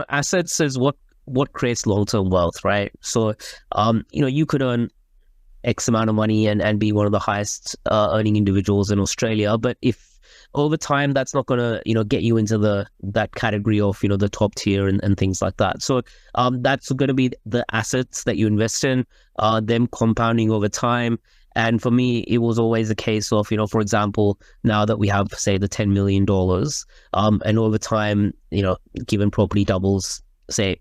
assets is what creates long-term wealth, right? So, you could earn X amount of money and be one of the highest earning individuals in Australia, but if over time that's not going to get you into that category of the top tier and things like that. So that's going to be the assets that you invest in, them compounding over time. And for me, it was always a case of, for example, now that we have, say, the $10 million, and over time, given property doubles, say,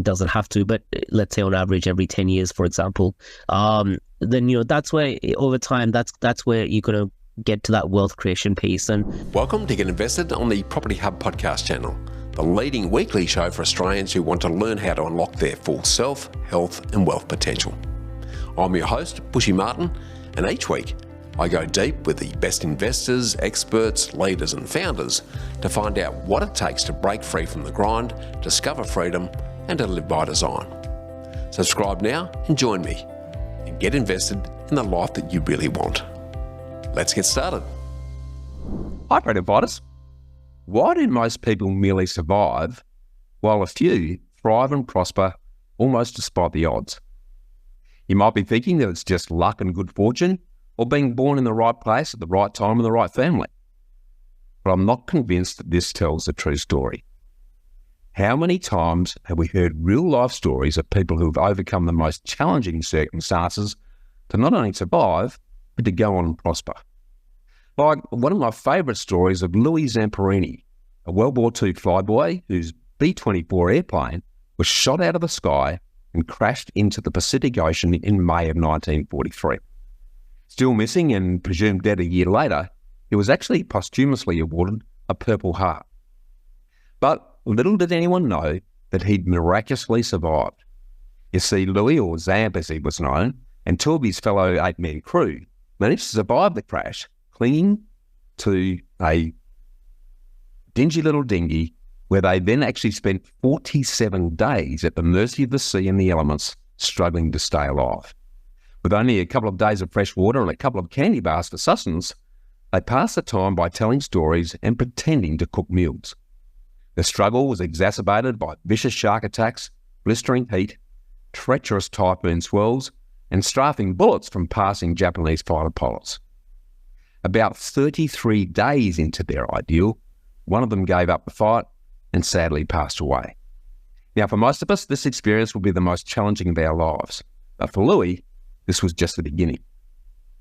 doesn't have to, but let's say on average every 10 years, for example, then, that's where over time, that's where you're going to get to that wealth creation piece. And welcome to Get Invested on the Property Hub podcast channel, the leading weekly show for Australians who want to learn how to unlock their full self, health and wealth potential. I'm your host, Bushy Martin, and each week I go deep with the best investors, experts, leaders and founders to find out what it takes to break free from the grind, discover freedom and to live by design. Subscribe now and join me and get invested in the life that you really want. Let's get started. Hi, Freedom Fighters. Why do most people merely survive while a few thrive and prosper almost despite the odds? You might be thinking that it's just luck and good fortune or being born in the right place at the right time in the right family. But I'm not convinced that this tells the true story. How many times have we heard real life stories of people who have overcome the most challenging circumstances to not only survive, but to go on and prosper? Like one of my favourite stories of Louis Zamperini, a World War II flyboy whose B-24 airplane was shot out of the sky and crashed into the Pacific Ocean in May of 1943. Still missing and presumed dead a year later, he was actually posthumously awarded a Purple Heart. But little did anyone know that he'd miraculously survived. You see, Louis, or Zamp as he was known, and two of his fellow 8-man crew managed to survive the crash, clinging to a dingy little dinghy where they then actually spent 47 days at the mercy of the sea and the elements, struggling to stay alive. With only a couple of days of fresh water and a couple of candy bars for sustenance, they passed the time by telling stories and pretending to cook meals. The struggle was exacerbated by vicious shark attacks, blistering heat, treacherous typhoon swells, and strafing bullets from passing Japanese fighter pilots. About 33 days into their ideal, one of them gave up the fight and sadly passed away. Now, for most of us, this experience will be the most challenging of our lives. But for Louis, this was just the beginning.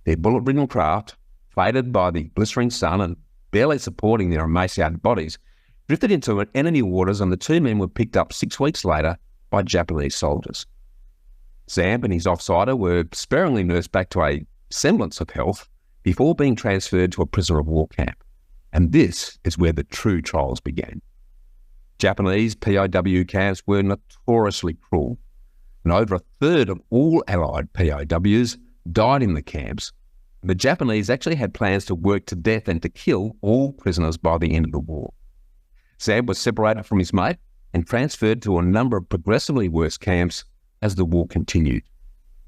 Their bullet-ridden craft, faded by the blistering sun and barely supporting their emaciated bodies, drifted into enemy waters, and the two men were picked up 6 weeks later by Japanese soldiers. Zamp and his offsider were sparingly nursed back to a semblance of health before being transferred to a prisoner of war camp. And this is where the true trials began. Japanese POW camps were notoriously cruel, and over a third of all Allied POWs died in the camps. The Japanese actually had plans to work to death and to kill all prisoners by the end of the war. Zamp was separated from his mate and transferred to a number of progressively worse camps as the war continued.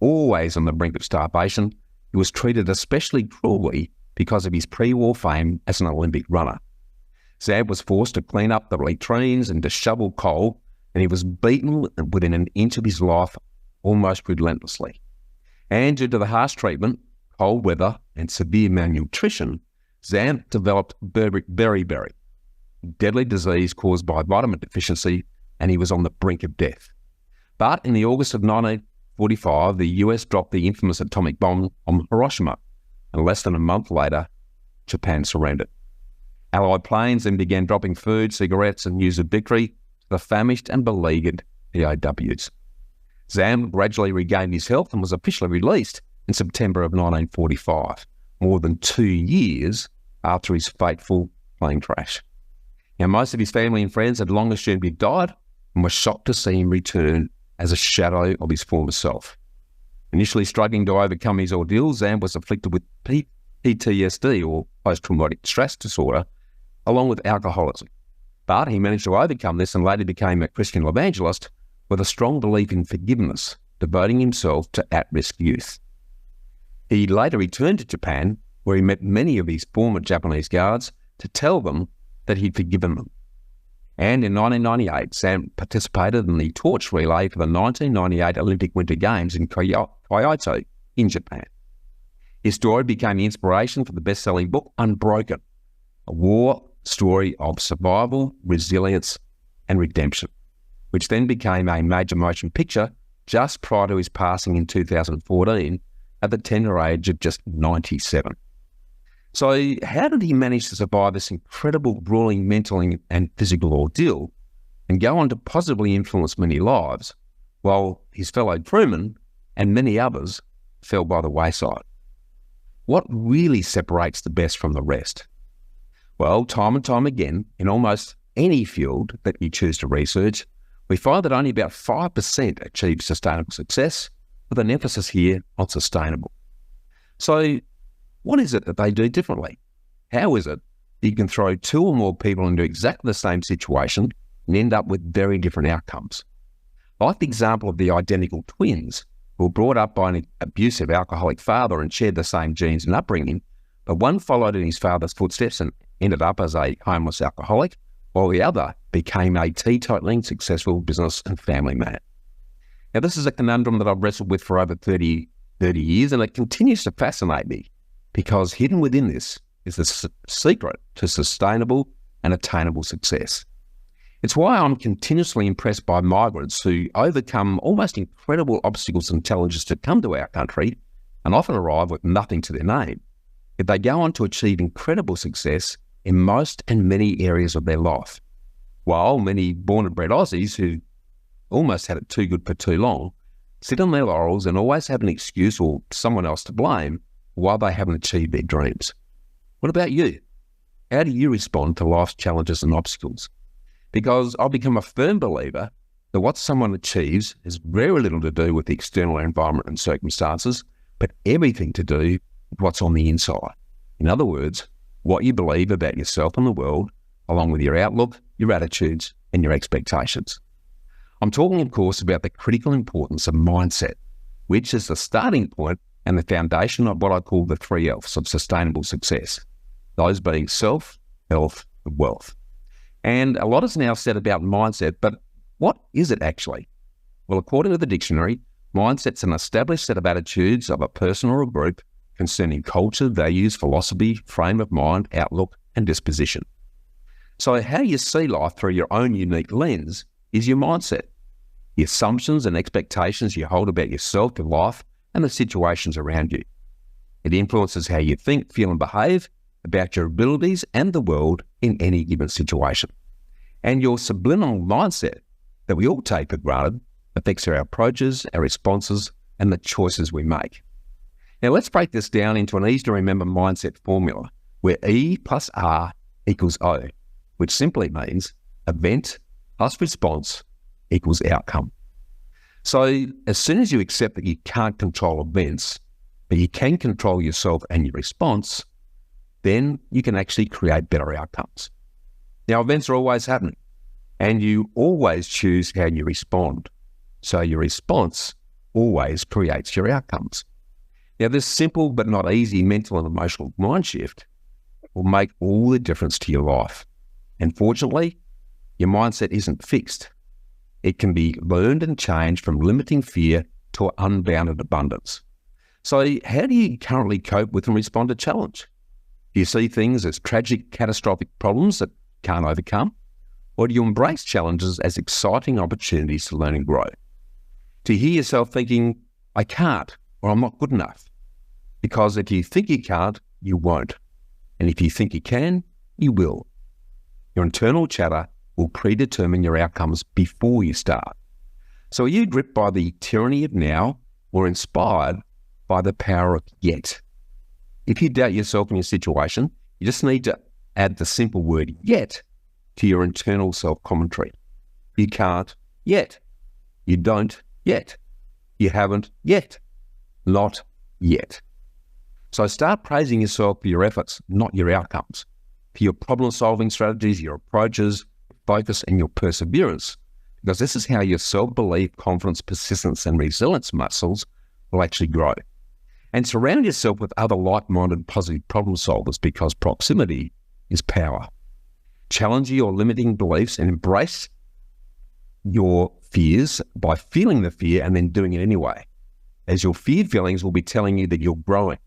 Always on the brink of starvation, he was treated especially cruelly because of his pre-war fame as an Olympic runner. Zamp was forced to clean up the latrines and to shovel coal, and he was beaten within an inch of his life almost relentlessly. And due to the harsh treatment, cold weather and severe malnutrition, Zamp developed beriberi, deadly disease caused by vitamin deficiency, and he was on the brink of death. But in the August of 1945, the US dropped the infamous atomic bomb on Hiroshima, and less than a month later, Japan surrendered. Allied planes then began dropping food, cigarettes, and news of victory to the famished and beleaguered POWs. Zamp gradually regained his health and was officially released in September of 1945, more than 2 years after his fateful plane crash. Now, most of his family and friends had long assumed he'd died and were shocked to see him return as a shadow of his former self. Initially struggling to overcome his ordeal, Zamp was afflicted with PTSD, or post-traumatic stress disorder, along with alcoholism. But he managed to overcome this and later became a Christian evangelist with a strong belief in forgiveness, devoting himself to at-risk youth. He later returned to Japan, where he met many of his former Japanese guards to tell them that he'd forgiven them. And in 1998, Sam participated in the torch relay for the 1998 Olympic Winter Games in Kyoto, in Japan. His story became the inspiration for the best-selling book, Unbroken, a war story of survival, resilience, and redemption, which then became a major motion picture just prior to his passing in 2014 at the tender age of just 97. So how did he manage to survive this incredible, grueling mental and physical ordeal and go on to positively influence many lives, while his fellow crewmen and many others fell by the wayside? What really separates the best from the rest? Well, time and time again, in almost any field that you choose to research, we find that only about 5% achieve sustainable success, with an emphasis here on sustainable. So what is it that they do differently? How is it that you can throw two or more people into exactly the same situation and end up with very different outcomes? Like the example of the identical twins who were brought up by an abusive alcoholic father and shared the same genes and upbringing, but one followed in his father's footsteps and ended up as a homeless alcoholic, while the other became a teetotaling successful business and family man. Now, this is a conundrum that I've wrestled with for over 30 years, and it continues to fascinate me, because hidden within this is the secret to sustainable and attainable success. It's why I'm continuously impressed by migrants who overcome almost incredible obstacles and challenges to come to our country and often arrive with nothing to their name, yet they go on to achieve incredible success in most and many areas of their life, while many born and bred Aussies who almost had it too good for too long sit on their laurels and always have an excuse or someone else to blame while they haven't achieved their dreams. What about you? How do you respond to life's challenges and obstacles? Because I've become a firm believer that what someone achieves has very little to do with the external environment and circumstances, but everything to do with what's on the inside. In other words, what you believe about yourself and the world, along with your outlook, your attitudes, and your expectations. I'm talking, of course, about the critical importance of mindset, which is the starting point and the foundation of what I call the 3 L's of sustainable success, those being self, health, and wealth. And a lot is now said about mindset, but what is it actually? Well, according to the dictionary, mindset's an established set of attitudes of a person or a group concerning culture, values, philosophy, frame of mind, outlook, and disposition. So how you see life through your own unique lens is your mindset. The assumptions and expectations you hold about yourself, your life, and the situations around you. It influences how you think, feel, and behave about your abilities and the world in any given situation. And your subliminal mindset that we all take for granted affects our approaches, our responses, and the choices we make. Now let's break this down into an easy to remember mindset formula where E plus R equals O, which simply means event plus response equals outcome. So as soon as you accept that you can't control events, but you can control yourself and your response, then you can actually create better outcomes. Now, events are always happening, and you always choose how you respond. So your response always creates your outcomes. Now, this simple but not easy mental and emotional mind shift will make all the difference to your life. And fortunately, your mindset isn't fixed. It can be learned and changed from limiting fear to unbounded abundance. So how do you currently cope with and respond to challenge? Do you see things as tragic, catastrophic problems that you can't overcome? Or do you embrace challenges as exciting opportunities to learn and grow? Do you hear yourself thinking, I can't, or I'm not good enough? Because if you think you can't, you won't. And if you think you can, you will. Your internal chatter will predetermine your outcomes before you start. So are you gripped by the tyranny of now or inspired by the power of yet? If you doubt yourself in your situation, you just need to add the simple word yet to your internal self-commentary. You can't yet. You don't yet. You haven't yet. Not yet. So start praising yourself for your efforts, not your outcomes, for your problem-solving strategies, your approaches, focus, and your perseverance, because this is how your self-belief, confidence, persistence, and resilience muscles will actually grow. And surround yourself with other like-minded, positive problem solvers, because proximity is power. challenge your limiting beliefs and embrace your fears by feeling the fear and then doing it anyway, as your feared feelings will be telling you that you're growing,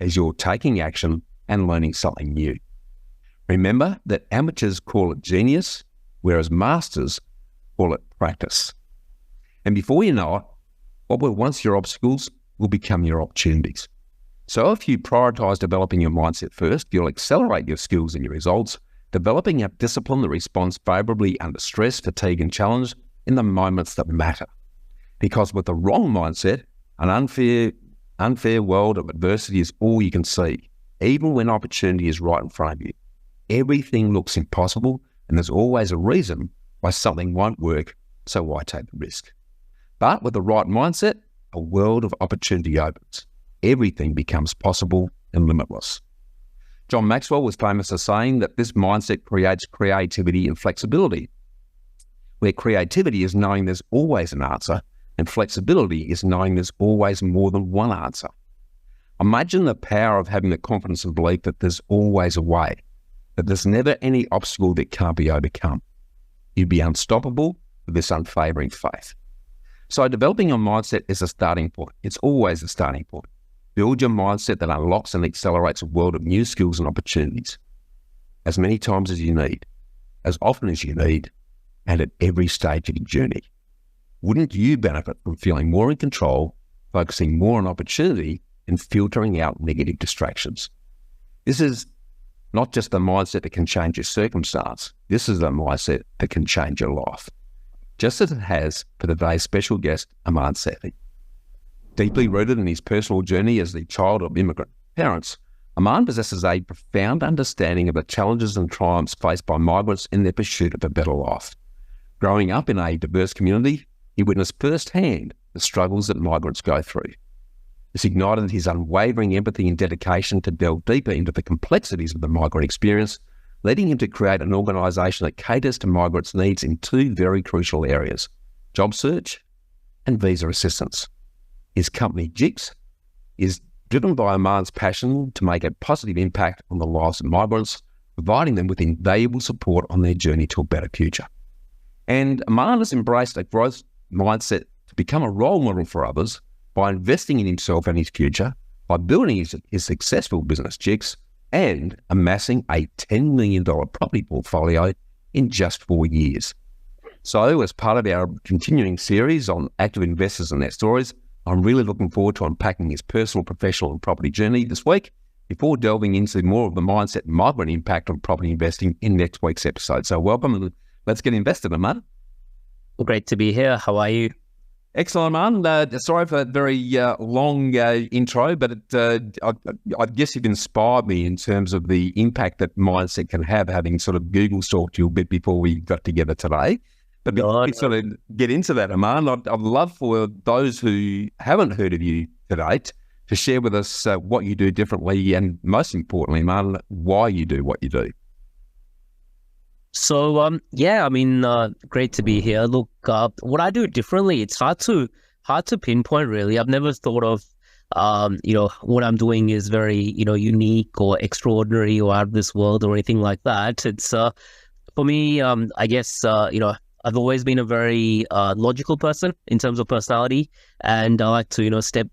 as you're taking action and learning something new. Remember that amateurs call it genius, whereas masters call it practice. And before you know it, what were once your obstacles will become your opportunities. So if you prioritize developing your mindset first, you'll accelerate your skills and your results, developing a discipline that responds favorably under stress, fatigue, and challenge in the moments that matter. Because with the wrong mindset, an unfair world of adversity is all you can see, even when opportunity is right in front of you. Everything looks impossible, and there's always a reason why something won't work, so why take the risk? But with the right mindset, a world of opportunity opens. Everything becomes possible and limitless. John Maxwell was famous for saying that this mindset creates creativity and flexibility, where creativity is knowing there's always an answer, and flexibility is knowing there's always more than one answer. Imagine the power of having the confidence and belief that there's always a way, that there's never any obstacle that can't be overcome. You'd be unstoppable with this unwavering faith. So developing a mindset is a starting point. It's always a starting point. Build your mindset that unlocks and accelerates a world of new skills and opportunities. As many times as you need, as often as you need, and at every stage of your journey. Wouldn't you benefit from feeling more in control, focusing more on opportunity, and filtering out negative distractions? This is not just the mindset that can change your circumstance. This is the mindset that can change your life. Just as it has for today's special guest, Aman Sethi. Deeply rooted in his personal journey as the child of immigrant parents, Aman possesses a profound understanding of the challenges and triumphs faced by migrants in their pursuit of a better life. Growing up in a diverse community, he witnessed firsthand the struggles that migrants go through. This ignited his unwavering empathy and dedication to delve deeper into the complexities of the migrant experience, leading him to create an organisation that caters to migrants' needs in two very crucial areas: job search and visa assistance. His company, JICS, is driven by Aman's passion to make a positive impact on the lives of migrants, providing them with invaluable support on their journey to a better future. And Aman has embraced a growth mindset to become a role model for others by investing in himself and his future, by building his successful business, JICS, and amassing a $10 million property portfolio in just 4 years. So, as part of our continuing series on active investors and their stories, I'm really looking forward to unpacking his personal, professional, and property journey this week before delving into more of the mindset and migrant impact on property investing in next week's episode. So welcome, and let's get invested, Aman. Great to be here. How are you? Excellent, Aman. Sorry for that very long intro, but I guess you've inspired me in terms of the impact that mindset can have, having sort of Google stalked you a bit before we got together today. But before we sort of get into that, Aman, I'd love for those who haven't heard of you to date to share with us what you do differently, and most importantly, Aman, why you do what you do. So, great to be here. Look, what I do differently, it's hard to pinpoint, really. I've never thought of, what I'm doing is very, unique or extraordinary or out of this world or anything like that. It's, for me, I guess, I've always been a very logical person in terms of personality, and I like to,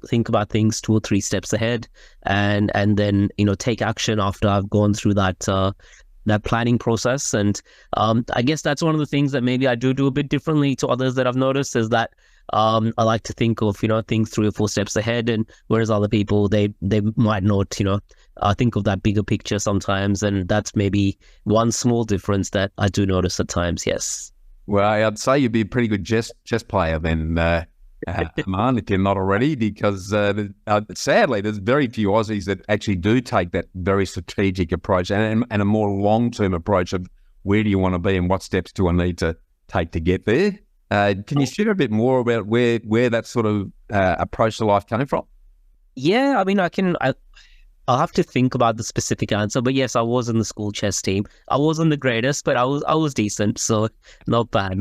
think about things 2 or 3 steps ahead, and then, take action after I've gone through that planning process. And I guess that's one of the things that maybe I do a bit differently to others that I've noticed, is that I like to think of, things 3 or 4 steps ahead, and whereas other people, they might not, think of that bigger picture sometimes. And that's maybe one small difference that I do notice at times, yes. Well, I'd say you'd be a pretty good chess player then, Aman, if you're not already, because sadly, there's very few Aussies that actually do take that very strategic approach and a more long-term approach of where do you want to be and what steps do I need to take to get there. Can you share a bit more about where that sort of approach to life came from? Yeah, I mean, I'll have to think about the specific answer, but yes, I was in the school chess team. I wasn't the greatest, but I was decent, so not bad.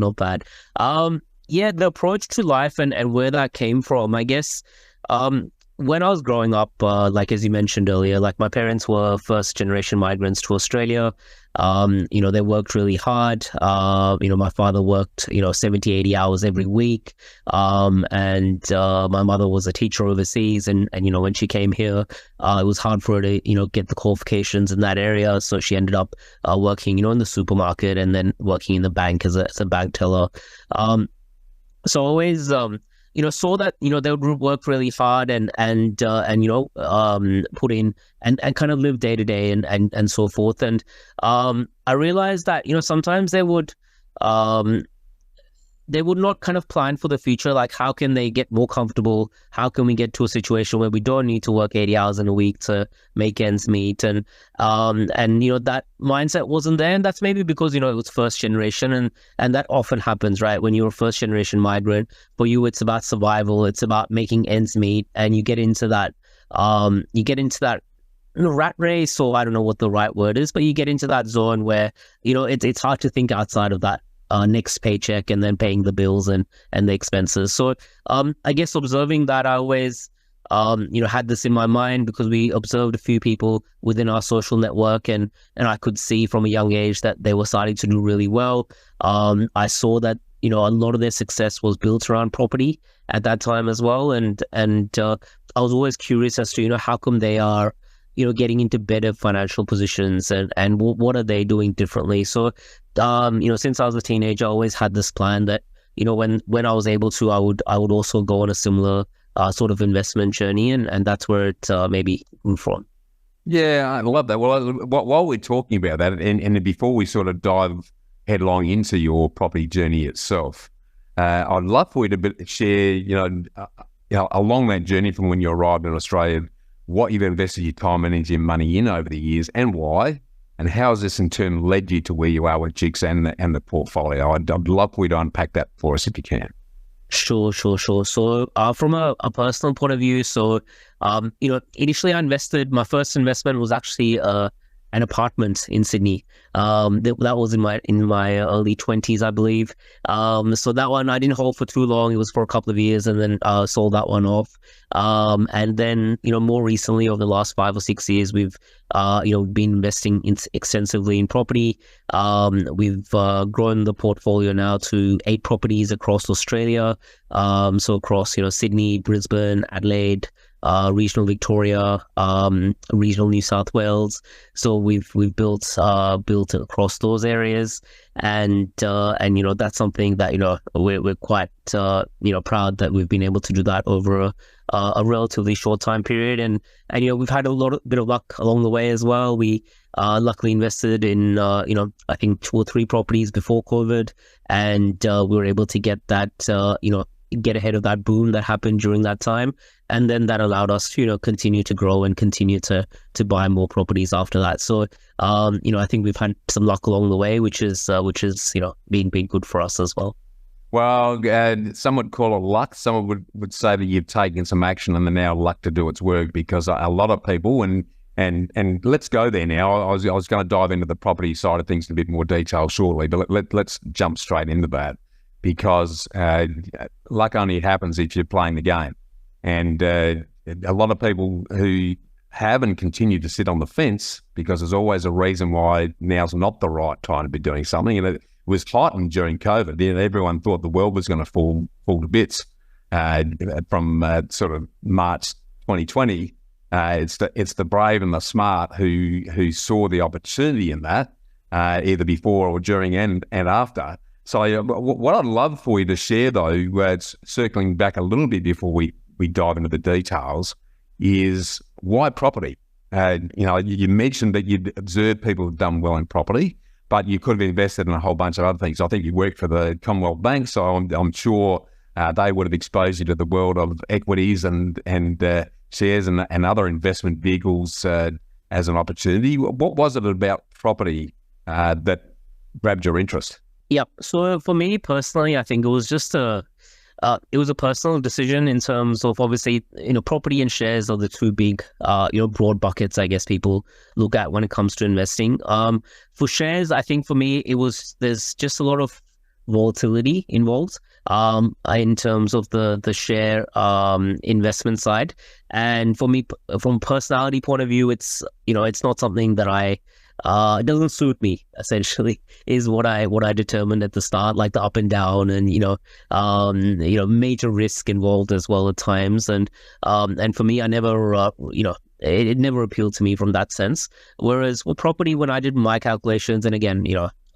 Yeah, the approach to life and where that came from, I guess, when I was growing up, like as you mentioned earlier, like my parents were first generation migrants to Australia. They worked really hard. My father worked, 70, 80 hours every week. And my mother was a teacher overseas. And when she came here, it was hard for her to, get the qualifications in that area. So she ended up working, in the supermarket and then working in the bank as a bank teller. So I always, saw that, they would work really hard and put in and kind of live day to day and so forth. And I realized that, sometimes they would not kind of plan for the future. Like, how can they get more comfortable? How can we get to a situation where we don't need to work 80 hours in a week to make ends meet? And that mindset wasn't there. And that's maybe because, it was first generation and that often happens, right? When you're a first generation migrant, for you, it's about survival. It's about making ends meet. And you get into that, rat race, or I don't know what the right word is, but you get into that zone where, it's hard to think outside of that next paycheck and then paying the bills and the expenses. So I guess observing that, I always had this in my mind because we observed a few people within our social network and I could see from a young age that they were starting to do really well. I saw that a lot of their success was built around property at that time as well, and I was always curious as to how come they are getting into better financial positions and what are they doing differently. So since I was a teenager, I always had this plan that, when I was able to, I would also go on a similar sort of investment journey. And that's where it maybe grew from. Yeah, I love that. Well, while we're talking about that, and before we sort of dive headlong into your property journey itself, I'd love for you to share, along that journey from when you arrived in Australia, what you've invested your time, energy, and money in over the years, and why, and how has this in turn led you to where you are with JICS and the portfolio? I'd love for you to unpack that for us if you can. Sure. So from a personal point of view, initially my first investment was actually an apartment in Sydney. That was in my early 20s, I believe. So that one I didn't hold for too long. It was for a couple of years, and then sold that one off. And then more recently, over the last 5 or 6 years, we've been investing extensively in property. We've grown the portfolio now to 8 properties across Australia. So across Sydney, Brisbane, Adelaide, regional Victoria, regional New South Wales. So we've built across those areas, and that's something that we're quite proud that we've been able to do that over a relatively short time period, and we've had a bit of luck along the way as well. We luckily invested in I think 2 or 3 properties before COVID, and we were able to get that get ahead of that boom that happened during that time. And then that allowed us to, continue to grow and continue to buy more properties after that. So, I think we've had some luck along the way, which is been good for us as well. Well, some would call it luck. Some would say that you've taken some action and now luck to do its work, because a lot of people, and let's go there now. I was going to dive into the property side of things in a bit more detail shortly, but let's jump straight into that, because luck only happens if you're playing the game. And a lot of people who have and continue to sit on the fence, because there's always a reason why now's not the right time to be doing something. And it was heightened during COVID. Everyone thought the world was going to fall to bits from sort of March 2020. It's the brave and the smart who saw the opportunity in that, either before or during and after. So what I'd love for you to share, though, circling back a little bit before we dive into the details, is why property? You mentioned that you'd observed people who've done well in property, but you could have invested in a whole bunch of other things. I think you worked for the Commonwealth Bank, so I'm sure they would have exposed you to the world of equities and shares and other investment vehicles as an opportunity. What was it about property that grabbed your interest? Yeah. So for me personally, I think it was just a personal decision in terms of, obviously, property and shares are the two big, broad buckets, I guess, people look at when it comes to investing. For shares, I think for me, there's just a lot of volatility involved in terms of the share investment side. And for me, from a personality point of view, it's not something that I it doesn't suit me, essentially, is what I determined at the start, like the up and down, and major risk involved as well at times. And for me, I never it never appealed to me from that sense. Whereas with property, when I did my calculations, and again,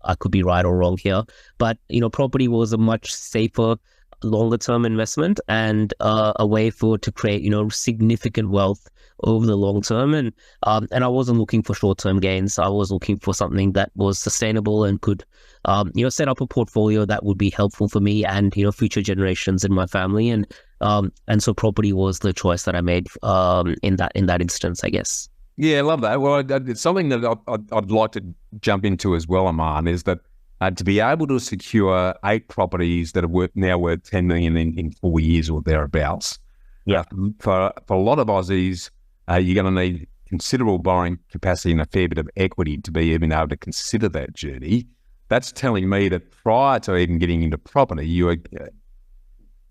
I could be right or wrong here, but property was a much safer, longer term investment, and a way to create significant wealth over the long term. And I wasn't looking for short term gains. I was looking for something that was sustainable and could set up a portfolio that would be helpful for me and future generations in my family. And so property was the choice that I made in that instance, I guess. Yeah, I love that. Well, it's something that I'd like to jump into as well, Aman, is that to be able to secure 8 properties that are now worth 10 million in 4 years or thereabouts. Yeah. For a lot of Aussies, you're going to need considerable borrowing capacity and a fair bit of equity to be even able to consider that journey. That's telling me that prior to even getting into property, you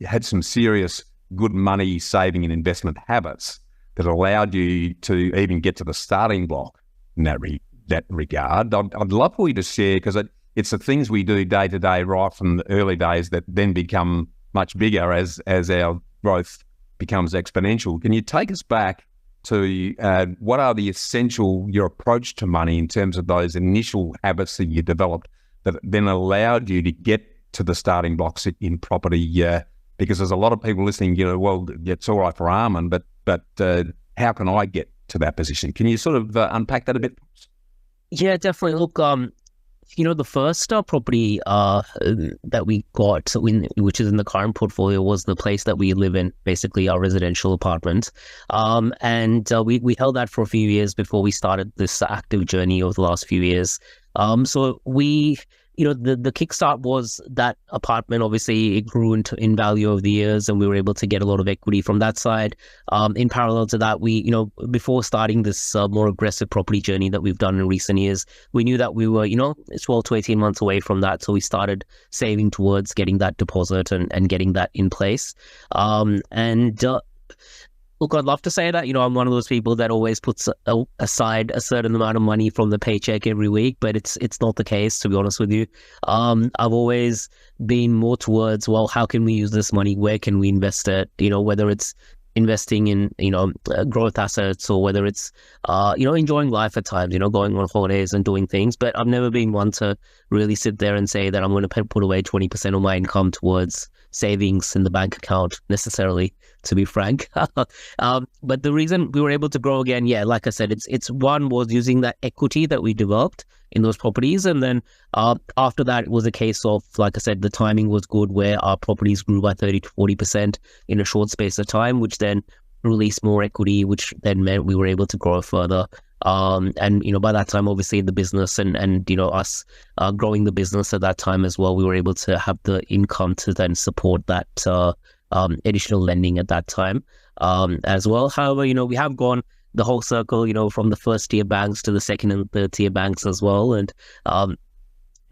had some serious good money saving and investment habits that allowed you to even get to the starting block in that regard. I'd love for you to share, because it's the things we do day to day right from the early days that then become much bigger as our growth becomes exponential. Can you take us back to what are your approach to money in terms of those initial habits that you developed that then allowed you to get to the starting blocks in property? Because there's a lot of people listening, well, it's all right for Aman, but how can I get to that position? Can you sort of unpack that a bit? Yeah, definitely. Look, the first property that we got, which is in the current portfolio, was the place that we live in, basically our residential apartment. And we held that for a few years before we started this active journey over the last few years. So we, the kickstart was that apartment. Obviously, it grew in value over the years, and we were able to get a lot of equity from that side. In parallel to that, we, before starting this more aggressive property journey that we've done in recent years, we knew that we were, 12 to 18 months away from that. So we started saving towards getting that deposit and getting that in place. Look, I'd love to say that, I'm one of those people that always puts aside a certain amount of money from the paycheck every week, but it's not the case, to be honest with you. I've always been more towards, well, how can we use this money? Where can we invest it? Whether it's investing in, growth assets, or whether it's, enjoying life at times, going on holidays and doing things. But I've never been one to really sit there and say that I'm going to put away 20% of my income towards savings in the bank account necessarily, to be frank. But the reason we were able to grow again, like I said, it's one was using that equity that we developed in those properties. And then after that, it was a case of, like I said, the timing was good where our properties grew by 30 to 40% in a short space of time, which then released more equity, which then meant we were able to grow further. And by that time, obviously the business and us growing the business at that time as well, we were able to have the income to then support that additional lending at that time as well. However, we have gone the whole circle, from the first tier banks to the second and third tier banks as well, and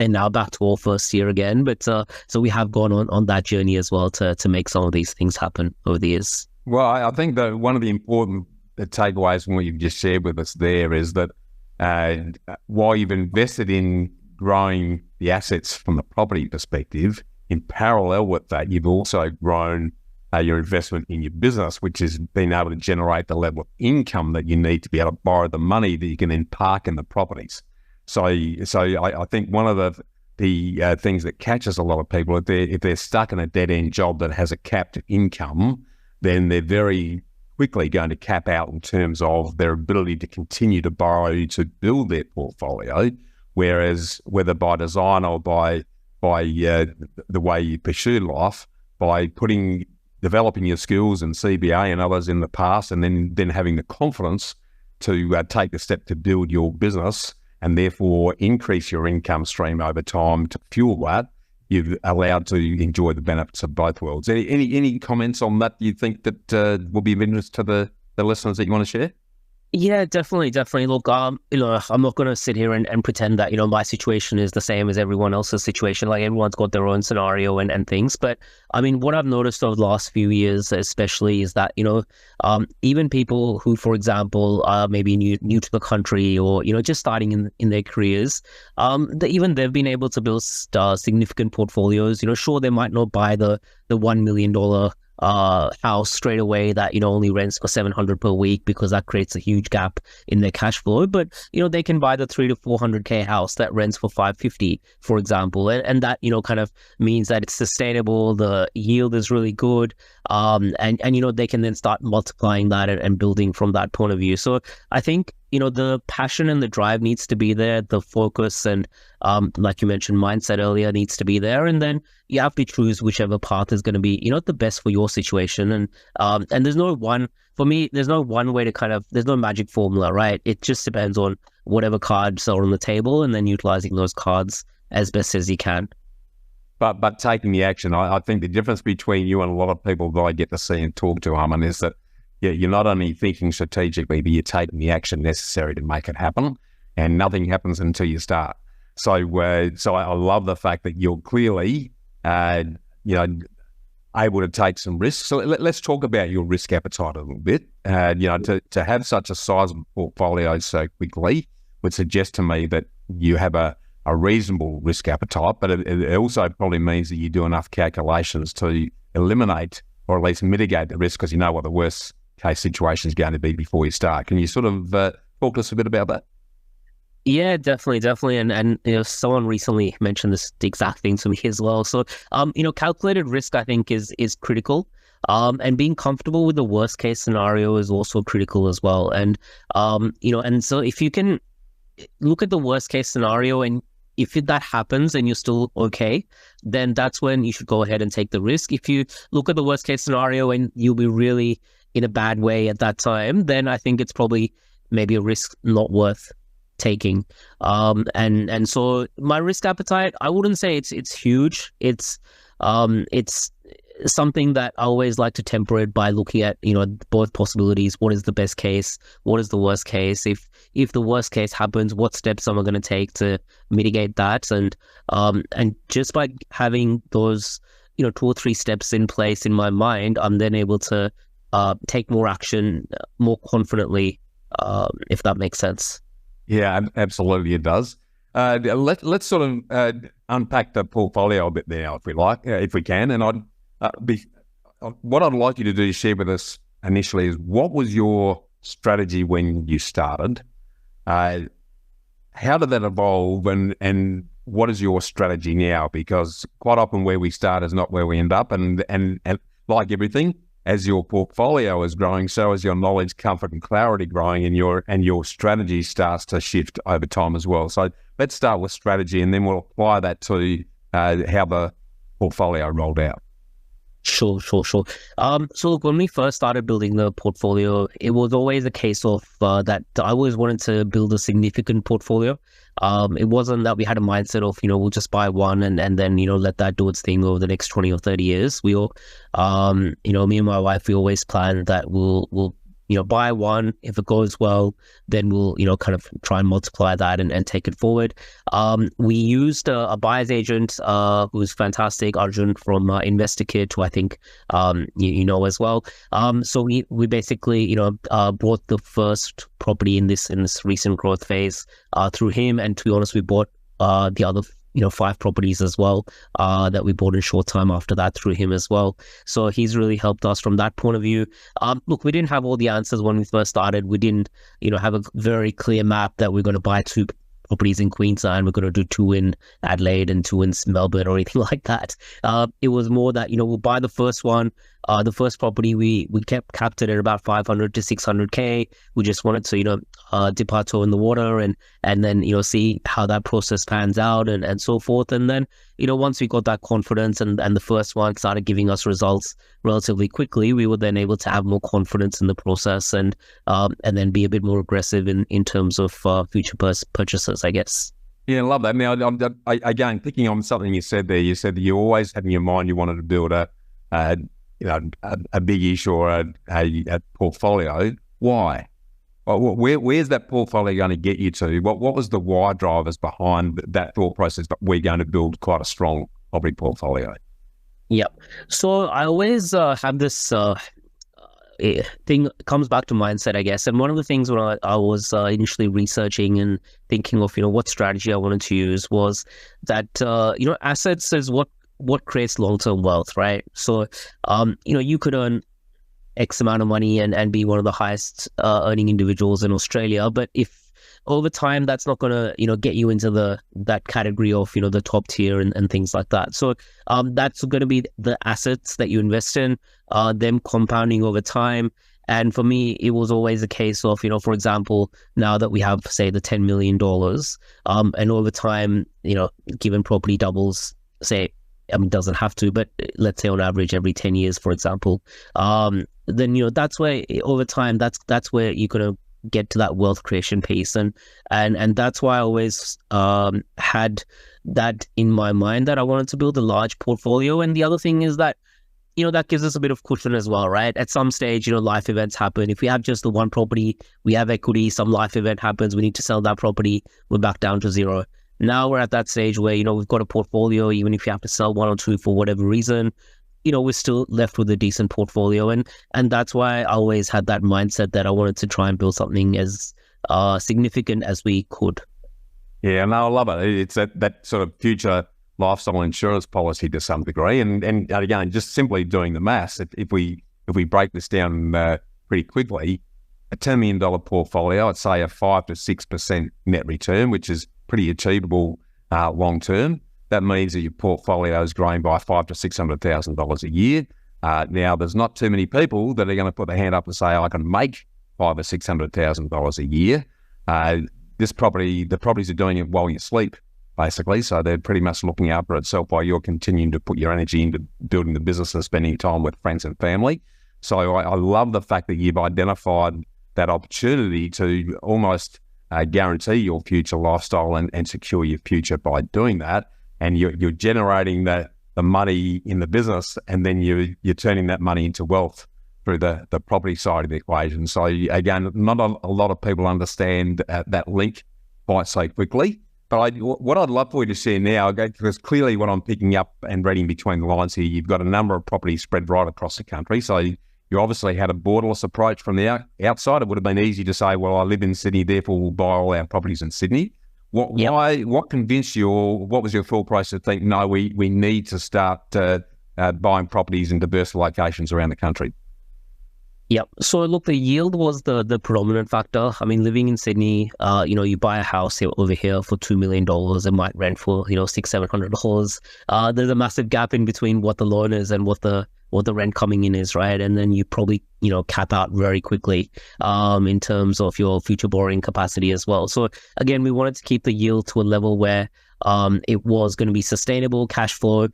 now back to all first tier again. But so we have gone on that journey as well to make some of these things happen over the years. Well, I think that one of the important takeaways from what you've just shared with us there is that while you've invested in growing the assets from the property perspective, in parallel with that, you've also grown your investment in your business, which has been able to generate the level of income that you need to be able to borrow the money that you can then park in the properties. So I think one of the things that catches a lot of people, if they're stuck in a dead-end job that has a capped income, then they're very quickly going to cap out in terms of their ability to continue to borrow to build their portfolio. Whereas whether by design or by the way you pursue life, by developing your skills and CBA and others in the past, and then having the confidence to take the step to build your business and therefore increase your income stream over time to fuel that, you've allowed to enjoy the benefits of both worlds. Any comments on that you think that will be of interest to the listeners that you want to share? Yeah, definitely, definitely. Look, I'm not going to sit here and pretend that, my situation is the same as everyone else's situation. Like everyone's got their own scenario and things. But I mean, what I've noticed over the last few years, especially, is that, even people who, for example, are maybe new to the country or, just starting in their careers, even they've been able to build significant portfolios. Sure, they might not buy the $1 million house straight away that only rents for 700 per week, because that creates a huge gap in their cash flow, but they can buy the 300 to 400K house that rents for 550, for example, and that kind of means that it's sustainable, the yield is really good, and they can then start multiplying that and building from that point of view. So I think the passion and the drive needs to be there, the focus and like you mentioned, mindset earlier needs to be there, and then you have to choose whichever path is going to be the best for your situation. And there's no one, for me, there's no one way to there's no magic formula, right? It just depends on whatever cards are on the table and then utilizing those cards as best as you can. But taking the action, I think the difference between you and a lot of people that I get to see and talk to, Aman, is that you're not only thinking strategically, but you're taking the action necessary to make it happen, and nothing happens until you start. So I love the fact that you're clearly, able to take some risks. So let's talk about your risk appetite a little bit. To have such a sizable portfolio so quickly would suggest to me that you have a reasonable risk appetite, but it also probably means that you do enough calculations to eliminate or at least mitigate the risk, because you know what the worst case situation is going to be before you start. Can you sort of talk to us a bit about that? Yeah, definitely. And someone recently mentioned this exact thing to me as well. So, calculated risk, I think, is critical. And being comfortable with the worst case scenario is also critical as well. And, and so if you can look at the worst case scenario, and if that happens and you're still okay, then that's when you should go ahead and take the risk. If you look at the worst case scenario and you'll be really in a bad way at that time, then I think it's probably maybe a risk not worth taking. And so my risk appetite, I wouldn't say it's huge. It's something that I always like to temper it by looking at both possibilities. What is the best case? What is the worst case? If the worst case happens, what steps am I going to take to mitigate that? And just by having those 2 or 3 steps in place in my mind, I'm then able to take more action more confidently, if that makes sense. Yeah, absolutely, it does. Let's sort of unpack the portfolio a bit now, if we like, if we can. And what I'd like you to do is share with us initially is, what was your strategy when you started? How did that evolve, and what is your strategy now? Because quite often where we start is not where we end up, and like everything, as your portfolio is growing, so is your knowledge, comfort, and clarity growing, and your strategy starts to shift over time as well. So let's start with strategy, and then we'll apply that to how the portfolio rolled out. Sure. So look, when we first started building the portfolio, it was always a case of that I always wanted to build a significant portfolio. It wasn't that we had a mindset of, we'll just buy one and then, let that do its thing over the next 20 or 30 years. We all, me and my wife, we always planned that we'll buy one. If it goes well, then we'll, kind of try and multiply that and take it forward. We used a buyer's agent who's fantastic, Arjun from InvestorKit, who I think you know as well. So we basically bought the first property in this recent growth phase through him, and to be honest, we bought the other 5 properties as well that we bought in short time after that through him as well. So he's really helped us from that point of view. Look, we didn't have all the answers when we first started. We didn't, have a very clear map that we're going to buy 2 properties in Queensland, we're going to do 2 in Adelaide and 2 in Melbourne or anything like that. It was more that, we'll buy the first one. The first property we capped it at about 500 to 600K. We just wanted to, dip our toe in the water and then, see how that process pans out and so forth. And then, once we got that confidence and the first one started giving us results relatively quickly, we were then able to have more confidence in the process and then be a bit more aggressive in terms of future purchases, I guess. Yeah, I love that. Now, again, picking on something you said there, you said that you always had in your mind you wanted to build a big issue or a portfolio. Why? Where's that portfolio going to get you to? What was the why drivers behind that thought process that we're going to build quite a strong property portfolio? Yeah. So I always have this thing comes back to mindset, I guess. And one of the things when I was initially researching and thinking of, what strategy I wanted to use was that, assets is what creates long-term wealth, right? So, you could earn X amount of money and be one of the highest earning individuals in Australia. But if over time, that's not going to, get you into that category of, the top tier and things like that. So that's going to be the assets that you invest in, them compounding over time. And for me, it was always a case of, for example, now that we have, say, the $10 million, and over time, given property doubles, say, doesn't have to, but let's say on average every 10 years, for example, then, that's where over time, that's where you're going to get to that wealth creation piece. And that's why I always had that in my mind, that I wanted to build a large portfolio. And the other thing is that, that gives us a bit of cushion as well, right? At some stage, life events happen. If we have just the one property, we have equity, some life event happens, we need to sell that property, we're back down to zero. Now we're at that stage where, we've got a portfolio, even if you have to sell one or two for whatever reason, we're still left with a decent portfolio. And that's why I always had that mindset that I wanted to try and build something as significant as we could. Yeah, no, I love it. It's that sort of future lifestyle insurance policy to some degree. And again, just simply doing the maths, if we break this down pretty quickly, a $10 million portfolio, I'd say a 5 to 6% net return, which is pretty achievable long term. That means that your portfolio is growing by $500,000 to $600,000 a year. Now, there's not too many people that are going to put their hand up and say, I can make $500,000 or $600,000 a year. The properties are doing it while you sleep, basically. So they're pretty much looking after itself while you're continuing to put your energy into building the business and spending time with friends and family. So I love the fact that you've identified that opportunity to almost guarantee your future lifestyle and secure your future by doing that. And you're generating the money in the business, and then you're turning that money into wealth through the property side of the equation. So again, not a lot of people understand that link quite so quickly. But what I'd love for you to share now, because clearly what I'm picking up and reading between the lines here, you've got a number of properties spread right across the country. So you obviously had a borderless approach from the outside. It would have been easy to say, well, I live in Sydney, therefore we'll buy all our properties in Sydney. What convinced you, or what was your thought process to think, no, we need to start buying properties in diverse locations around the country? Yeah. So look, the yield was the predominant factor. I mean, living in Sydney, you buy a house over here for $2 million, it might rent for, $600-700. There's a massive gap in between what the loan is and what the rent coming in is, right? And then you probably, cap out very quickly in terms of your future borrowing capacity as well. So again, we wanted to keep the yield to a level where it was going to be sustainable cash flow.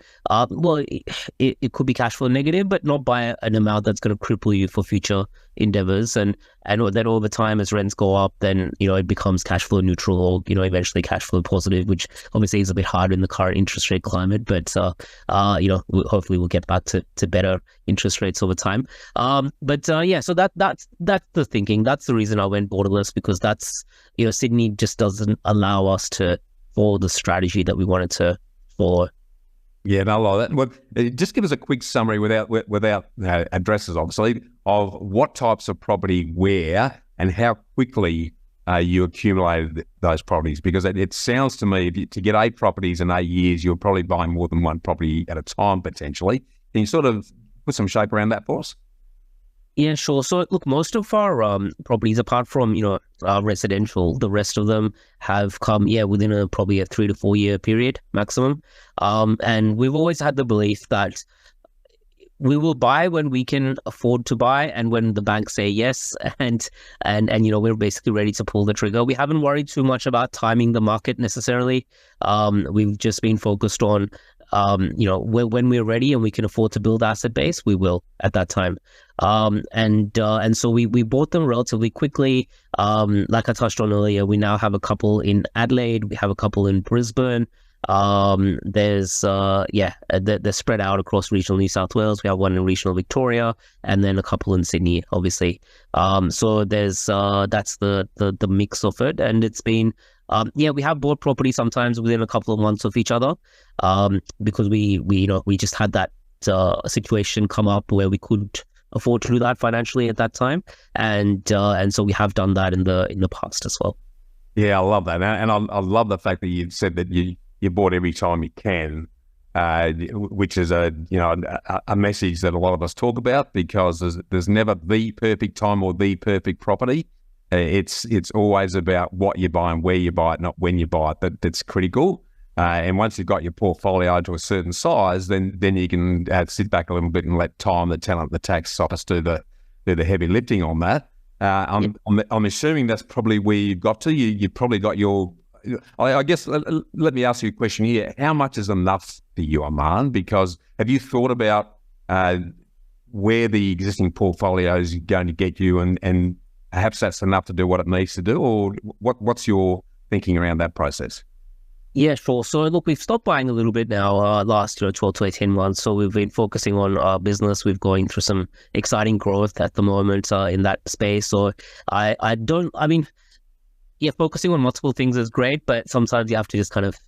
It could be cash flow negative, but not by an amount that's going to cripple you for future endeavors. And then over time, as rents go up, then, it becomes cash flow neutral or, eventually cash flow positive, which obviously is a bit hard in the current interest rate climate. But, hopefully we'll get back to better interest rates over time. So that's the thinking. That's the reason I went borderless, because that's, Sydney just doesn't allow us to follow the strategy that we wanted to follow. Yeah, no, I like that. Well, just give us a quick summary without addresses, obviously, of what types of property where and how quickly you accumulated those properties. Because it sounds to me, to get 8 properties in 8 years, you're probably buying more than one property at a time, potentially. Can you sort of put some shape around that for us? Yeah, sure. So look, most of our properties, apart from, residential, the rest of them have come, within probably a 3 to 4 year period maximum. And we've always had the belief that we will buy when we can afford to buy and when the banks say yes, and we're basically ready to pull the trigger. We haven't worried too much about timing the market necessarily. We've just been focused on when we're ready and we can afford to build asset base, we will at that time. And so we bought them relatively quickly. Like I touched on earlier, we now have a couple in Adelaide, we have a couple in Brisbane, There's they're spread out across regional New South Wales. We have one in regional Victoria, and then a couple in Sydney, obviously. So there's that's the mix of it, and it's been we have bought property sometimes within a couple of months of each other, because we just had that situation come up where we could afford to do that financially at that time, and so we have done that in the past as well. Yeah, I love that, and I love the fact that you said that you bought every time you can, which is a message that a lot of us talk about, because there's never the perfect time or the perfect property. It's always about what you buy and where you buy it, not when you buy it. That's critical. And once you've got your portfolio to a certain size, then you can sit back a little bit and let time, the talent, the tax office do the heavy lifting on that. I'm assuming that's probably where you've got to. You've probably got your. I guess let me ask you a question here. How much is enough for you, Aman? Because have you thought about where the existing portfolio is going to get you, and perhaps that's enough to do what it needs to do, or what's your thinking around that process? Yeah, sure. So look, we've stopped buying a little bit now, last 12 to 18 months. So we've been focusing on our business. We're going through some exciting growth at the moment in that space. So focusing on multiple things is great, but sometimes you have to just kind of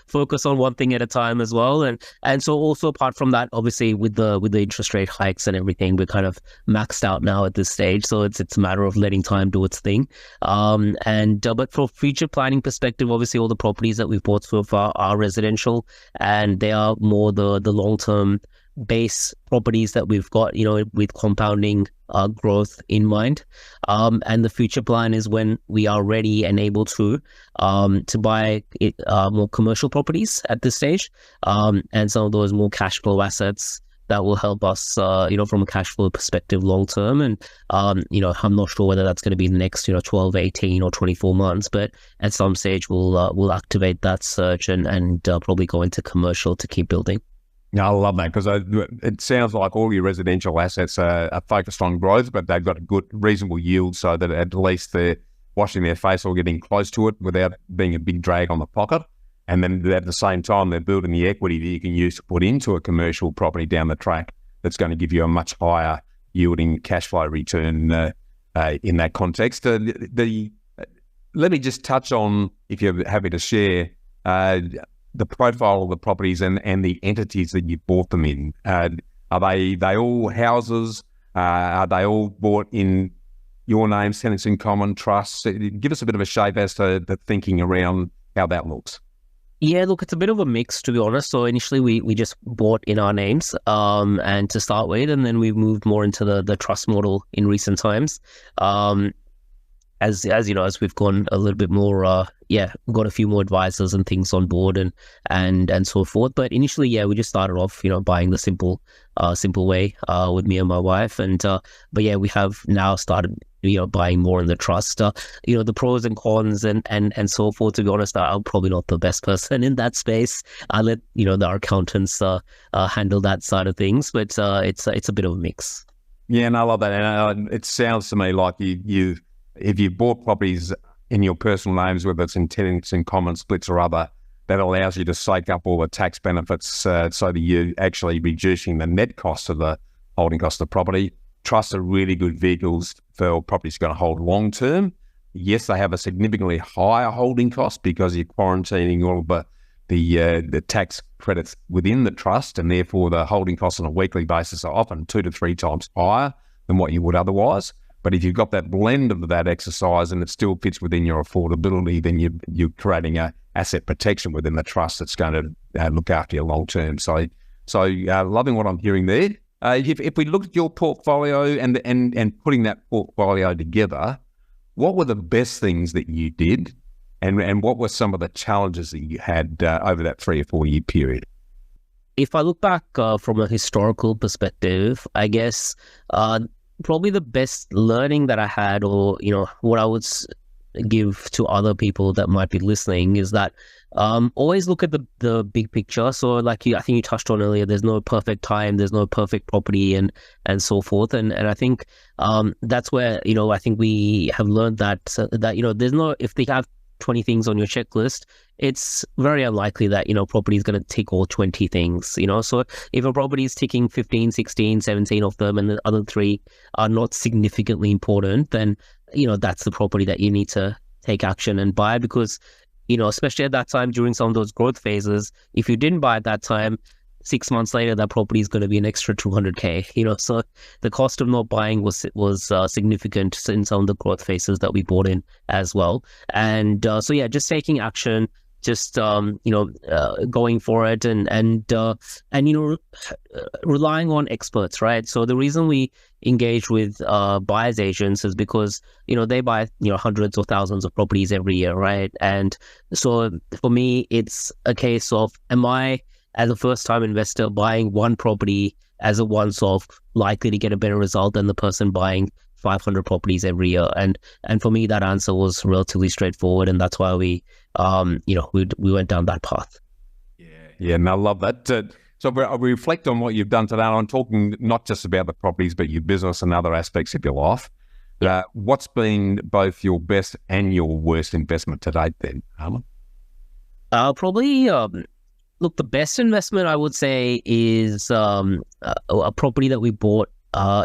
focus on one thing at a time as well. And so also apart from that, obviously with the interest rate hikes and everything, we're kind of maxed out now at this stage. So it's a matter of letting time do its thing. But for future planning perspective, obviously all the properties that we've bought so far are residential, and they are more the long-term base properties that we've got, with compounding growth in mind. And the future plan is when we are ready and able to buy more commercial properties at this stage, and some of those more cash flow assets that will help us, from a cash flow perspective long term. And, I'm not sure whether that's going to be the next, 12, 18 or 24 months, but at some stage we'll activate that search and probably go into commercial to keep building. No, I love that, because it sounds like all your residential assets are focused on growth, but they've got a good, reasonable yield, so that at least they're washing their face or getting close to it without being a big drag on the pocket. And then at the same time, they're building the equity that you can use to put into a commercial property down the track that's going to give you a much higher yielding cash flow return in that context. Let me just touch on, if you're happy to share, the profile of the properties and the entities that you bought them in. Are they all houses? Are they all bought in your name, tenants in common, trusts? Give us a bit of a shape as to the thinking around how that looks. Yeah, look, it's a bit of a mix, to be honest. So initially we just bought in our names, and to start with, and then we moved more into the trust model in recent times. As we've gone a little bit more, got a few more advisors and things on board and so forth. But initially, we just started off, buying the simple way with me and my wife. We have now started, buying more in the trust. The pros and cons and so forth. To be honest, I'm probably not the best person in that space. I let our accountants handle that side of things. But it's a bit of a mix. Yeah, and I love that. And it sounds to me like if you bought properties in your personal names, whether it's in tenants in common, splits or other, that allows you to soak up all the tax benefits, so that you're actually reducing the net cost of the holding cost of property. Trusts are really good vehicles for properties going to hold long term. Yes, they have a significantly higher holding cost because you're quarantining all of the tax credits within the trust, and therefore the holding costs on a weekly basis are often 2 to 3 times higher than what you would otherwise. But if you've got that blend of that exercise and it still fits within your affordability, then you're creating a asset protection within the trust that's going to look after you long term. So loving what I'm hearing there. If we look at your portfolio and putting that portfolio together, what were the best things that you did, and what were some of the challenges that you had over that 3 or 4 year period? If I look back from a historical perspective, I guess probably the best learning that I had, or what I would give to other people that might be listening, is that always look at the big picture. So like I think you touched on earlier, there's no perfect time, there's no perfect property and so forth. And I think that's where, I think we have learned that there's no, if they have 20 things on your checklist, it's very unlikely that, property is going to tick all 20 things, So if a property is ticking 15, 16, 17 of them and the other three are not significantly important, then, that's the property that you need to take action and buy, because, especially at that time during some of those growth phases, if you didn't buy at that time, 6 months later, that property is going to be an extra 200K, so the cost of not buying was significant in some of the growth phases that we bought in as well. And so yeah, just taking action, just going for it, and relying on experts, right? So the reason we engage with buyers agents is because they buy hundreds or thousands of properties every year, right? And so for me, it's a case of, am I, as a first-time investor, buying one property as a once-off likely to get a better result than the person buying 500 properties every year? And for me, that answer was relatively straightforward, and that's why we went down that path. Yeah, and I love that. So we reflect on what you've done today. I'm talking not just about the properties, but your business and other aspects of your life. What's been both your best and your worst investment to date then, Aman? Probably... Look, the best investment I would say is a property that we bought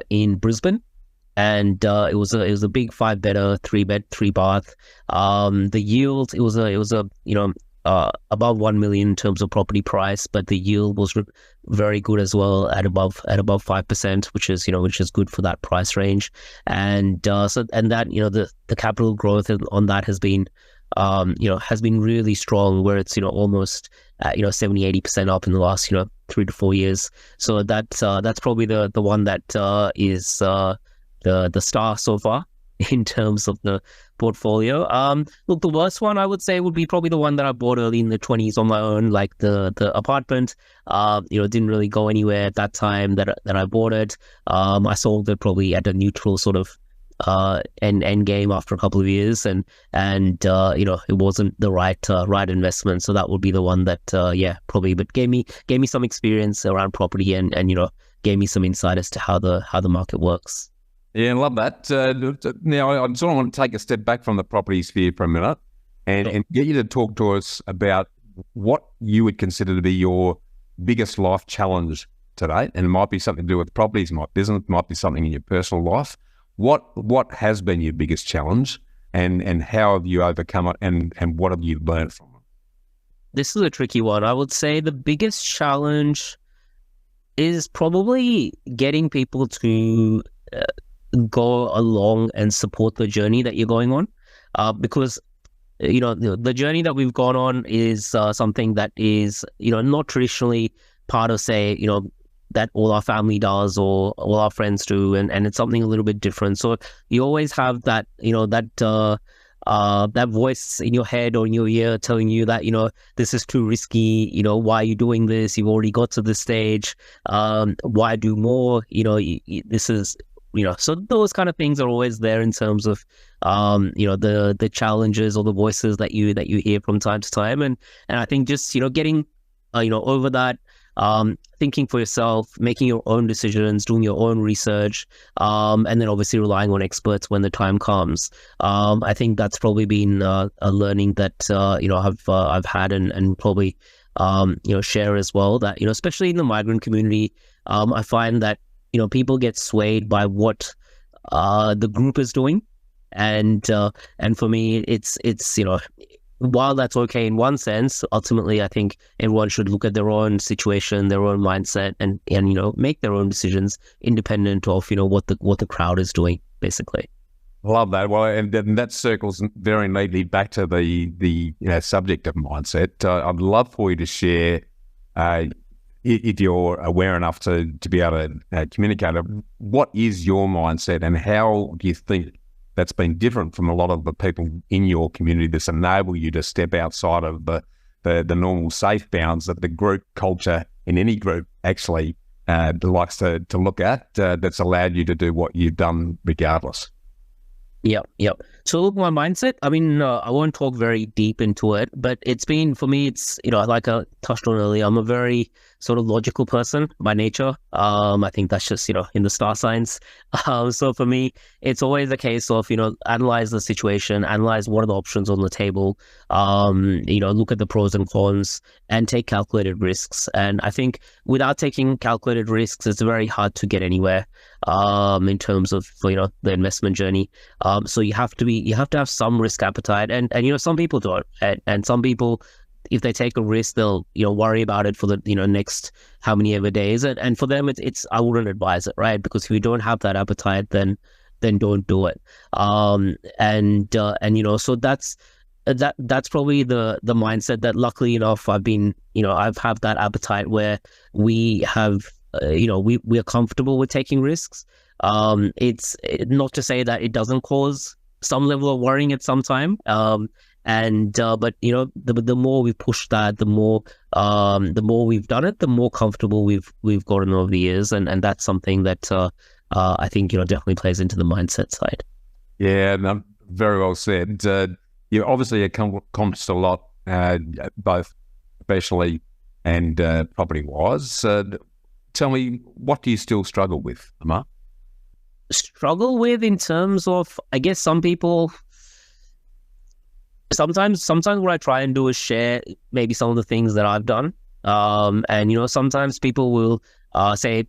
in Brisbane, and it was a big 5-bedder, 3-bed, 3-bath. The yield, it was above 1 million in terms of property price, but the yield was very good as well at above 5%, which is good for that price range. And that the capital growth on that has been really strong, where it's almost 70-80% up in the last 3 to 4 years. So that's probably the one that is the star so far in terms of the portfolio. Look, the worst one I would say would be probably the one that I bought early in the 20s on my own, like the apartment. Didn't really go anywhere at that time that I bought it. I sold it probably at a neutral sort of end game after a couple of years, and it wasn't the right investment. So that would be the one that probably, but gave me some experience around property, and gave me some insight as to how the market works. Yeah, I love that. Now I sort of want to take a step back from the property sphere for a minute and get you to talk to us about what you would consider to be your biggest life challenge today. And it might be something to do with properties, might business, might be something in your personal life. What has been your biggest challenge, and how have you overcome it, and what have you learned from it? This is a tricky one. I would say the biggest challenge is probably getting people to go along and support the journey that you're going on, because the journey that we've gone on is something that is not traditionally part of, say, that all our family does or all our friends do, and it's something a little bit different. So you always have that that voice in your head or in your ear telling you that this is too risky, why are you doing this, you've already got to this stage, why do more, this is so those kind of things are always there in terms of the challenges or the voices that you hear from time to time, and I think just getting over that, thinking for yourself, making your own decisions, doing your own research, and then obviously relying on experts when the time comes. I think that's probably been a learning that I've had and probably share as well, that especially in the migrant community, I find that people get swayed by what the group is doing, and for me, it's while that's okay in one sense, ultimately I think everyone should look at their own situation, their own mindset, and make their own decisions independent of what the crowd is doing, basically. Love that. Well, and that circles very neatly back to the subject of mindset. I'd love for you to share, if you're aware enough to be able to communicate it, what is your mindset, and how do you think that's been different from a lot of the people in your community that's enabled you to step outside of the normal safe bounds that the group culture in any group actually likes to look at, that's allowed you to do what you've done regardless? Yep. So look, my mindset, I mean, I won't talk very deep into it, but it's been, for me, it's, like I touched on earlier, I'm a very sort of logical person by nature. I think that's just, in the star signs. So for me, it's always a case of, analyze the situation, analyze what are the options on the table, look at the pros and cons and take calculated risks. And I think without taking calculated risks, it's very hard to get anywhere in terms of, the investment journey. So you have to have some risk appetite, and some people don't, and some people, if they take a risk, they'll worry about it for the next how many ever days, and for them it's I wouldn't advise it, right? Because if you don't have that appetite, then don't do it. So that's probably the mindset that, luckily enough, I've had that appetite where we have we are comfortable with taking risks. It's not to say that it doesn't cause some level of worrying at some time. But the more we push that, the more we've done it, the more comfortable we've gotten over the years, and that's something that I think definitely plays into the mindset side. Yeah, no, very well said. You obviously accomplished a lot, both professionally and property wise. Tell me, what do you still struggle with, Aman? Struggle with in terms of, I guess, some people. Sometimes what I try and do is share maybe some of the things that I've done. And sometimes people will say,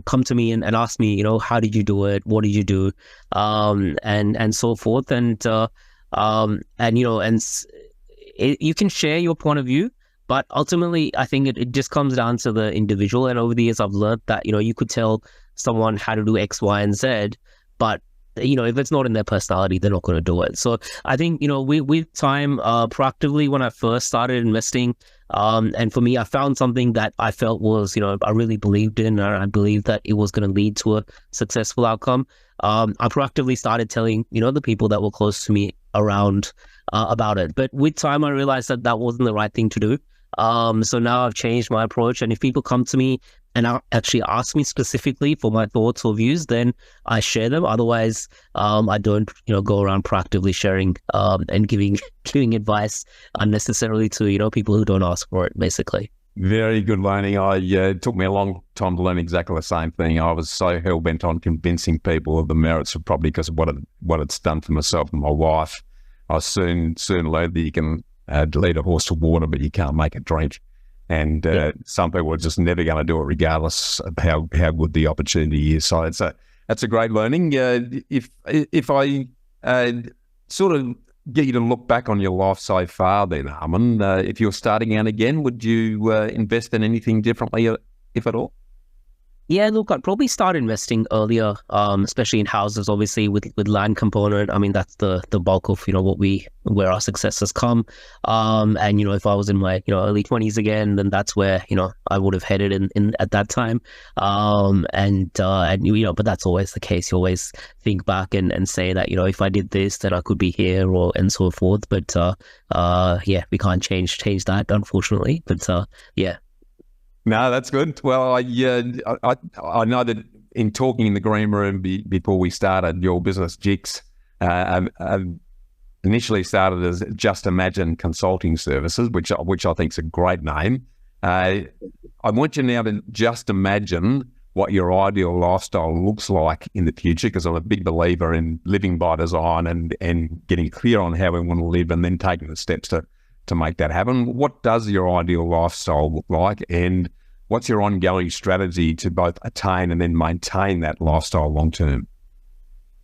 come to me and ask me, how did you do it? What did you do? And so forth. You can share your point of view, but ultimately I think it just comes down to the individual. And over the years, I've learned that, you could tell someone how to do X, Y, and Z, but if it's not in their personality, they're not going to do it. So I think, with time, proactively, when I first started investing, and for me, I found something that I felt was, I really believed in, and I believed that it was going to lead to a successful outcome. I proactively started telling, the people that were close to me around about it. But with time, I realized that wasn't the right thing to do. So now I've changed my approach, and if people come to me and actually ask me specifically for my thoughts or views, then I share them. Otherwise, I don't, go around proactively sharing and giving advice unnecessarily to, people who don't ask for it, basically. Very good learning. It took me a long time to learn exactly the same thing. I was so hell-bent on convincing people of the merits of property because of what it's done for myself and my wife. I soon learned that you can lead a horse to water, but you can't make it drink. And some people are just never going to do it, regardless of how good the opportunity is. So that's a great learning. If I sort of get you to look back on your life so far, then Aman, if you're starting out again, would you invest in anything differently, if at all? Yeah, look, I'd probably start investing earlier, especially in houses, obviously with land component. I mean, that's the bulk of, where our success has come. And, if I was in my, early 20s again, then that's where, I would have headed in at that time. But that's always the case. You always think back and say that, if I did this, then I could be here and so forth. But, we can't change that, unfortunately. But, yeah. No, that's good. Well, I know that in talking in the green room before we started your business, JICS, initially started as Just Imagine Consulting Services, which I think is a great name. I want you now to just imagine what your ideal lifestyle looks like in the future, because I'm a big believer in living by design and getting clear on how we want to live and then taking the steps to make that happen. What does your ideal lifestyle look like, and what's your ongoing strategy to both attain and then maintain that lifestyle long term?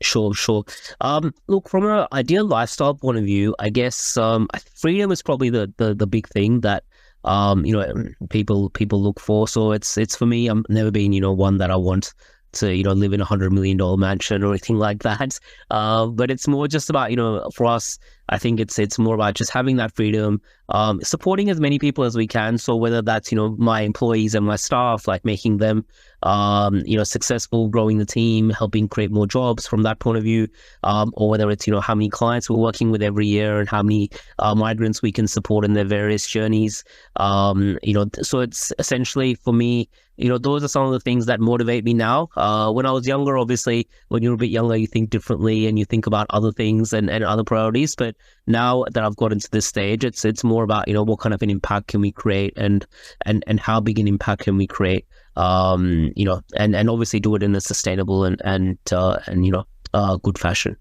Sure. Look, from an ideal lifestyle point of view, I guess freedom is probably the big thing that people look for. So it's for me, I've never been one that I want to live in $100 million mansion or anything like that. But it's more just about for us, I think it's more about just having that freedom, supporting as many people as we can. So whether that's my employees and my staff, like making them successful, growing the team, helping create more jobs from that point of view, or whether it's how many clients we're working with every year and how many migrants we can support in their various journeys. So it's essentially for me those are some of the things that motivate me now. When I was younger, obviously, when you're a bit younger, you think differently and you think about other things and other priorities. But now that I've gotten to this stage, it's more about, what kind of an impact can we create and how big an impact can we create, and obviously do it in a sustainable and good fashion.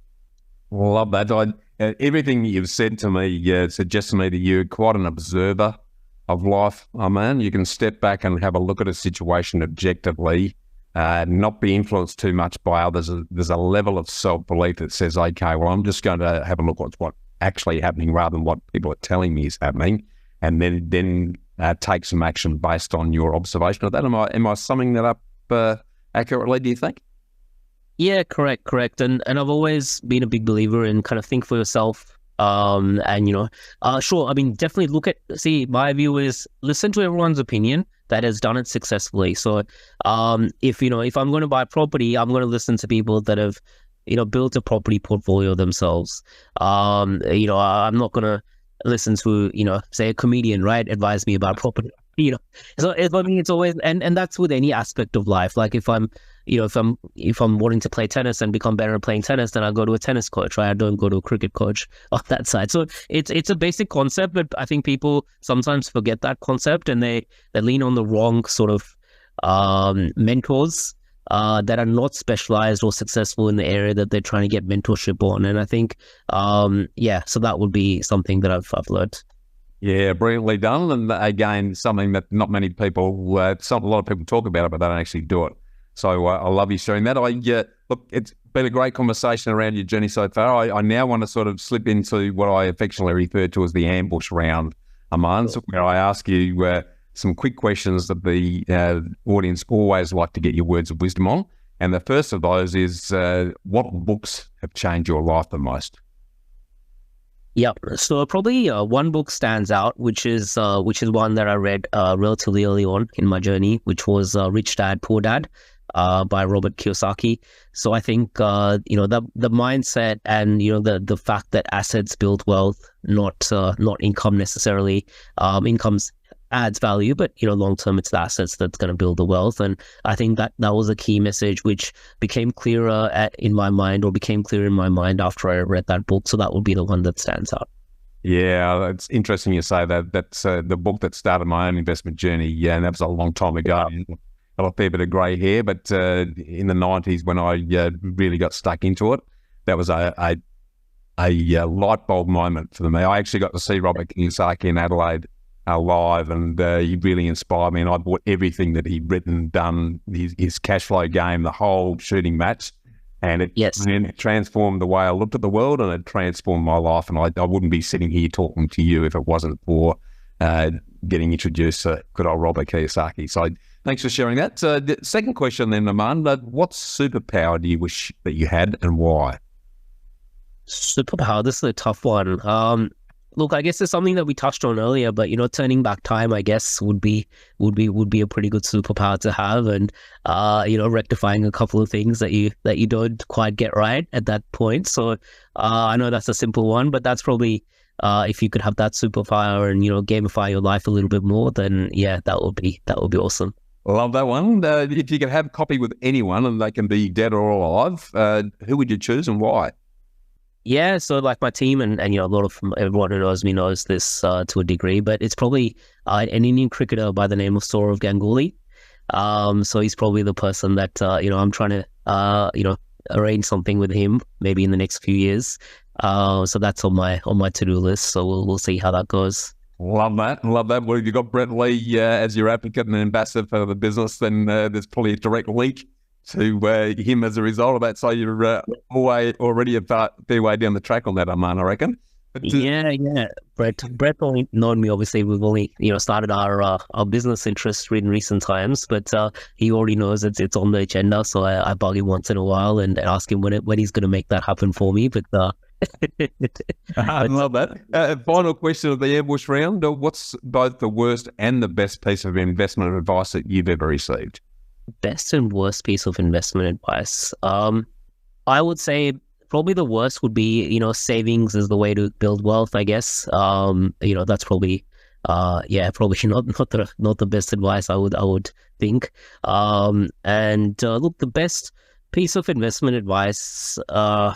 Love that. Everything you've said to me suggests to me that you're quite an observer of life, Aman. You can step back and have a look at a situation objectively, not be influenced too much by others. There's a level of self-belief that says, okay, well, I'm just going to have a look at what's actually happening rather than what people are telling me is happening, and then take some action based on your observation of that. Am I summing that up accurately, do you think? Yeah, correct. And I've always been a big believer in kind of think for yourself. Sure. I mean, definitely my view is listen to everyone's opinion that has done it successfully. So, if I'm going to buy property, I'm going to listen to people that have, built a property portfolio themselves. I'm not going to listen to, say a comedian, right, advise me about property. So it's always, and that's with any aspect of life. Like if I'm wanting to play tennis and become better at playing tennis, then I go to a tennis coach, right? I don't go to a cricket coach on that side. So it's a basic concept, but I think people sometimes forget that concept and they lean on the wrong sort of mentors that are not specialized or successful in the area that they're trying to get mentorship on. And I think, so that would be something that I've learned. Yeah, brilliantly done. And again, something that not many people, a lot of people talk about it, but they don't actually do it. So I love you sharing that. Look, it's been a great conversation around your journey so far. I now want to sort of slip into what I affectionately refer to as the ambush round, Aman, where I ask you some quick questions that the audience always like to get your words of wisdom on. And the first of those is, what books have changed your life the most? Yeah, so probably one book stands out, which is one that I read relatively early on in my journey, which was Rich Dad, Poor Dad by Robert Kiyosaki. So I think the mindset and the fact that assets build wealth, not income necessarily. Incomes adds value, but long term it's the assets that's going to build the wealth. And I think that was a key message which became clearer in my mind after I read that book. So that would be the one that stands out. Yeah, it's interesting you say that. That's the book that started my own investment journey. Yeah, and that was a long time ago. Got a fair bit of grey hair, but in the 90s when I really got stuck into it, that was a light bulb moment for me. I actually got to see Robert Kiyosaki in Adelaide live, and he really inspired me, and I bought everything that he'd written, done, his cash flow game, the whole shooting match, and it transformed the way I looked at the world, and it transformed my life, and I wouldn't be sitting here talking to you if it wasn't for getting introduced to good old Robert Kiyosaki. So thanks for sharing that. The second question then, Aman, what superpower do you wish that you had and why? Superpower, this is a tough one. Look, I guess it's something that we touched on earlier, but turning back time, I guess, would be a pretty good superpower to have, and rectifying a couple of things that you don't quite get right at that point. So I know that's a simple one, but that's probably if you could have that superpower and gamify your life a little bit more, then yeah, that would be awesome. Love that one. If you could have coffee with anyone, and they can be dead or alive, who would you choose and why? Yeah, so like my team and a lot of everyone who knows me knows this to a degree, but it's probably an Indian cricketer by the name of Sourav Ganguly. So he's probably the person that I'm trying to arrange something with him maybe in the next few years. So that's on my to-do list. So we'll see how that goes. Love that. Well, if you've got Brett Lee as your advocate and ambassador for the business, then there's probably a direct link to him as a result of that. So you're already a fair way down the track on that, Aman, I reckon. But, yeah. Brett only known me, obviously. We've only started our business interests in recent times, but he already knows it's on the agenda. So I bug him once in a while and ask him when he's going to make that happen for me. But I love that. Final question of the ambush round: what's both the worst and the best piece of investment advice that you've ever received? Best and worst piece of investment advice. I would say probably the worst would be, savings is the way to build wealth, I guess. That's probably probably not the best advice I would think. Look, the best piece of investment advice, I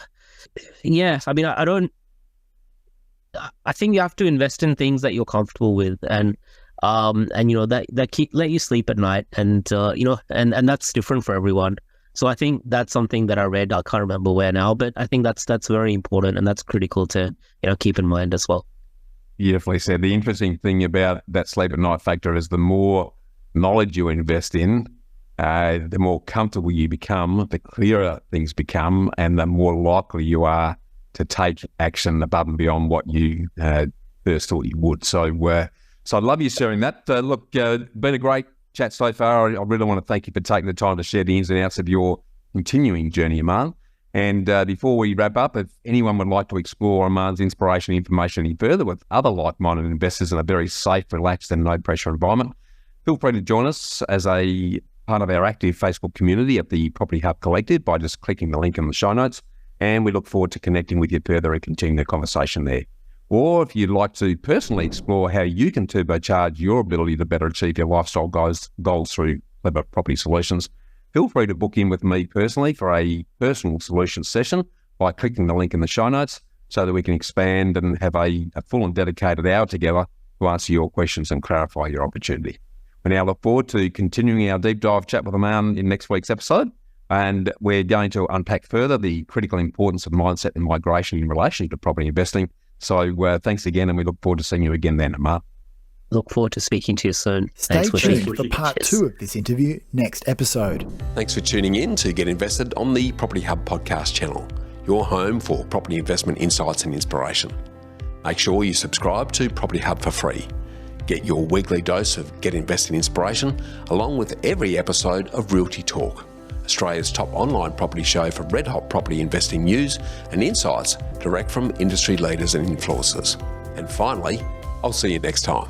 think you have to invest in things that you're comfortable with, and that let you sleep at night, and that's different for everyone. So I think that's something that I read. I can't remember where now, but I think that's very important, and that's critical to keep in mind as well. Beautifully said. The interesting thing about that sleep at night factor is the more knowledge you invest in, the more comfortable you become, the clearer things become, and the more likely you are to take action above and beyond what you first thought you would. So I love you sharing that. Been a great chat so far. I really want to thank you for taking the time to share the ins and outs of your continuing journey, Aman. And before we wrap up, if anyone would like to explore Aman's inspiration and information any further with other like-minded investors in a very safe, relaxed and no-pressure environment, feel free to join us as a part of our active Facebook community at the Property Hub Collective by just clicking the link in the show notes. And we look forward to connecting with you further and continuing the conversation there. Or if you'd like to personally explore how you can turbocharge your ability to better achieve your lifestyle goals through clever property solutions, feel free to book in with me personally for a personal solutions session by clicking the link in the show notes so that we can expand and have a full and dedicated hour together to answer your questions and clarify your opportunity. We now look forward to continuing our deep dive chat with Aman in next week's episode, and we're going to unpack further the critical importance of mindset and migration in relation to property investing. So thanks again, and we look forward to seeing you again then, Aman. Look forward to speaking to you soon. Stay tuned for part 2 of this interview next episode. Thanks for tuning in to Get Invested on the Property Hub podcast channel, your home for property investment insights and inspiration. Make sure you subscribe to Property Hub for free. Get your weekly dose of Get Invested inspiration along with every episode of Realty Talk, Australia's top online property show for red-hot property investing news and insights direct from industry leaders and influencers. And finally, I'll see you next time.